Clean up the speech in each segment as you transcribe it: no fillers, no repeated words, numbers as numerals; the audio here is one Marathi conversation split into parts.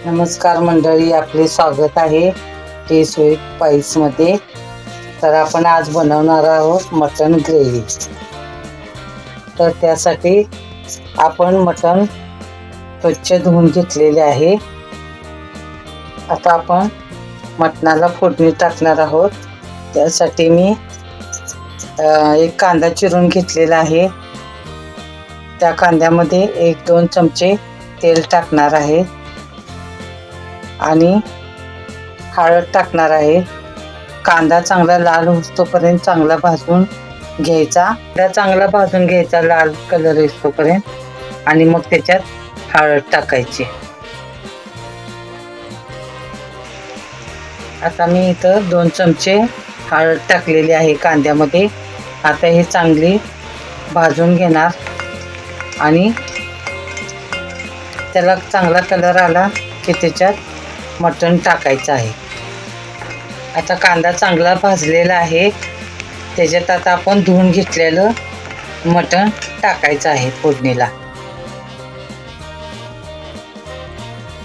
नमस्कार मंडळी, आपले स्वागत आहे टेस्ट विथ स्पाइस मध्ये. तर आपण आज बनवणार आहोत मटन ग्रेव्ही. तर त्यासाठी आपण मटन स्वच्छ धुवून घेतलेले आहे. आता आपण मटणाला फोडणी टाकणार आहोत. त्यासाठी मी एक कांदा चिरून घेतलेला आहे. त्या कांद्यामध्ये 1-2 चमचे तेल टाकणार आहे आणि हळद टाकणार आहे. कांदा चांगला लाल होईस्तोपर्यंत चांगला भाजून घ्यायचा. चांगला भाजून घ्यायचा लाल कलर येईस्तोपर्यंत आणि मग त्याच्यात हळद टाकायची. आता मी इथं 2 चमचे हळद टाकलेली आहे कांद्यामध्ये. आता हे चांगली भाजून घेणार आणि त्याला चांगला कलर आला की त्याच्यात मटण टाकायचं आहे. आता कांदा चांगला भाजलेला आहे. त्याच्यात आता आपण धुवून घेतलेलं मटण टाकायचं आहे फोडणीला.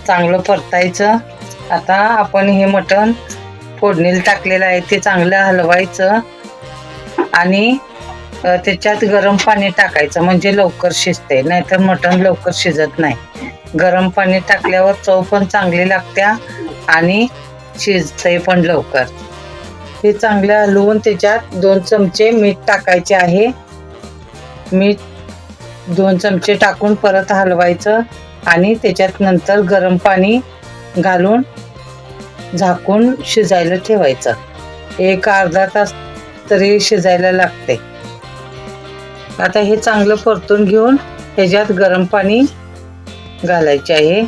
चांगलं परतायचं. आता आपण हे मटण फोडणीला टाकलेलं आहे ते चांगलं हलवायचं आणि त्याच्यात गरम पाणी टाकायचं, म्हणजे लवकर शिजते. नाहीतर मटण लवकर शिजत नाही. गरम पाणी टाकल्यावर चव पण चांगली लागते आणि शिजते पण लवकर. हे चांगलं हलवून त्याच्यात 2 चमचे मीठ टाकायचे आहे. मीठ 2 चमचे टाकून परत हलवायचं आणि त्याच्यात नंतर गरम पाणी घालून झाकून शिजायला ठेवायचं. 1-अर्धा तास तरी शिजायला लागते. आता हे चांगलं परतून घेऊन त्याच्यात गरम पाणी घालायचे आहे.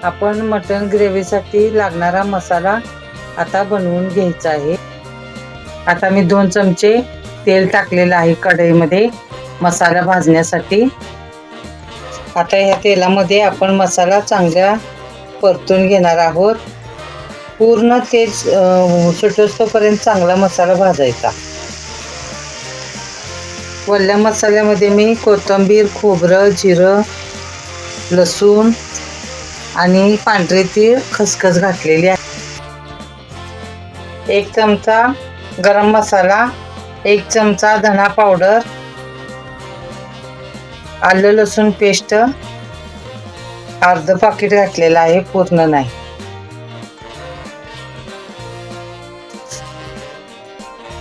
आपण मटन ग्रेव्हीसाठी लागणारा मसाला आता बनवून घ्यायचा आहे. आता मी 2 चमचे तेल टाकलेलं आहे कढईमध्ये मसाला भाजण्यासाठी. आता ह्या तेलामध्ये आपण मसाला चांगला परतून घेणार आहोत. पूर्ण तेल सुटोस्तोपर्यंत चांगला मसाला भाजायचा. वल्ल्या मसाल्यामध्ये मी कोथिंबीर, खोबरं, जिरं, लसूण आणि पांढरे तीळ, खसखस घातलेली आहे. 1 चमचा गरम मसाला, 1 चमचा धना पावडर, आलं लसूण पेस्ट अर्ध पाकिट घातलेलं आहे, पूर्ण नाही.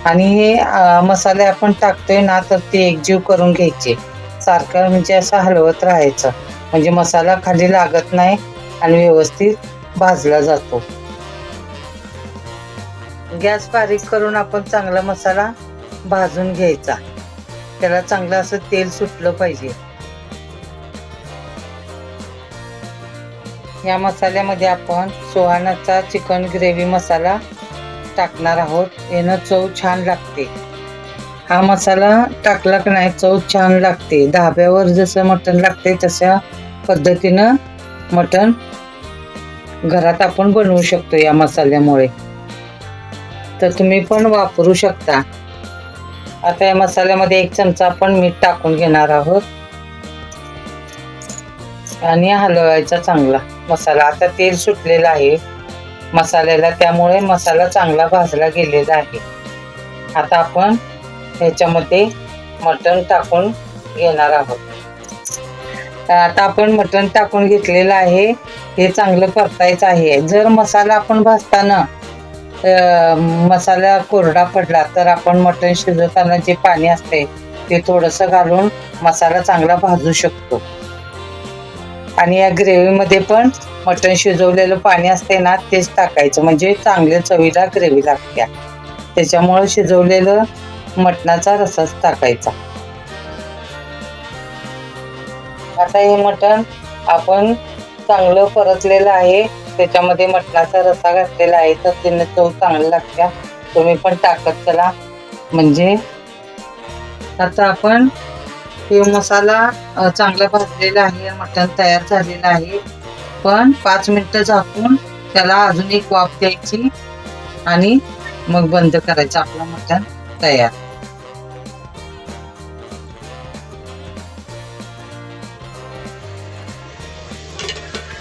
आणि हे मसाले आपण टाकतोय ना, तर ते एकजीव करून घ्यायचे. सारखं म्हणजे असं हलवत राहायचं, म्हणजे मसाला खाली लागत नाही आणि व्यवस्थित भाजला जातो. गॅस बारीक करून आपण चांगला मसाला भाजून घ्यायचा. त्याला चांगलं असं तेल सुटलं पाहिजे. या मसाल्यामध्ये आपण सुहानाचा चिकन ग्रेव्ही मसाला टाकणार आहोत. यानं चव छान लागते. हा मसाला टाकला की नाही चव छान लागते. धाब्यावर जसं मटण लागते तशा पद्धतीनं मटण घरात आपण बनवू शकतो या मसाल्यामुळे. तर तुम्ही पण वापरू शकता. आता या मसाल्यामध्ये 1 चमचा आपण मीठ टाकून घेणार आहोत आणि हलवायचा चांगला मसाला. आता तेल सुटलेलं आहे मसाल्याला, त्यामुळे मसाला चांगला भाजला गेलेला आहे. आता आपण ह्याच्यामध्ये मटण टाकून घेणार आहोत. आता आपण मटण टाकून घेतलेलं आहे. हे चांगलं परतायचं आहे. जर मसाला आपण भाजताना मसाला कोरडा पडला तर आपण मटण शिजवताना जे पाणी असते ते थोडंसं घालून मसाला चांगला भाजू शकतो. आणि या ग्रेव्हीमध्ये पण मटण शिजवलेलं पाणी असते ना, तेच टाकायचं, म्हणजे चांगल्या चवीला ग्रेव्ही लागते. त्याच्यामुळे शिजवलेलं मटणाचा रसाच टाकायचा. आता हे मटण आपण चांगलं परतलेलं आहे. त्याच्यामध्ये मटणाचा रस्सा घातलेला आहे, तर त्याने चव चांगली लागते. तुम्ही पण टाकत चला. म्हणजे आता आपण हे मसाला चांगला भाजलेला आहे, मटण तयार झालेलं आहे. पण 5 मिनिटं झाकून त्याला अजून एक वाफ द्यायची आणि मग बंद करायचं. आपलं मटण तयार.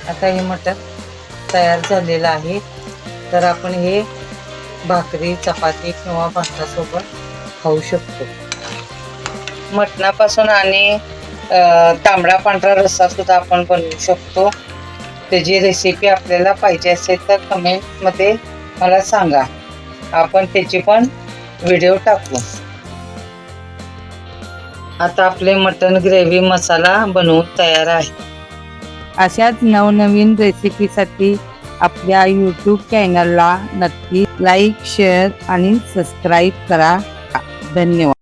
आता हे मटण तयार झालेलं आहे. तर आपण हे भाकरी, चपाती किंवा भातासोबत खाऊ शकतो. मटणापासून आणि तांबडा पांढरा रस्सा सुद्धा आपण बनवू शकतो. त्याची रेसिपी आपल्याला पाहिजे असेल तर कमेंटमध्ये मला सांगा, आपण त्याची पण व्हिडिओ टाकू. आता आपले मटण ग्रेव्ही मसाला बनवून तयार आहे. अशाच नवनवीन रेसिपीसाठी आपल्या यूट्यूब चॅनलला नक्की लाईक, शेअर आणि सबस्क्राईब करा. धन्यवाद.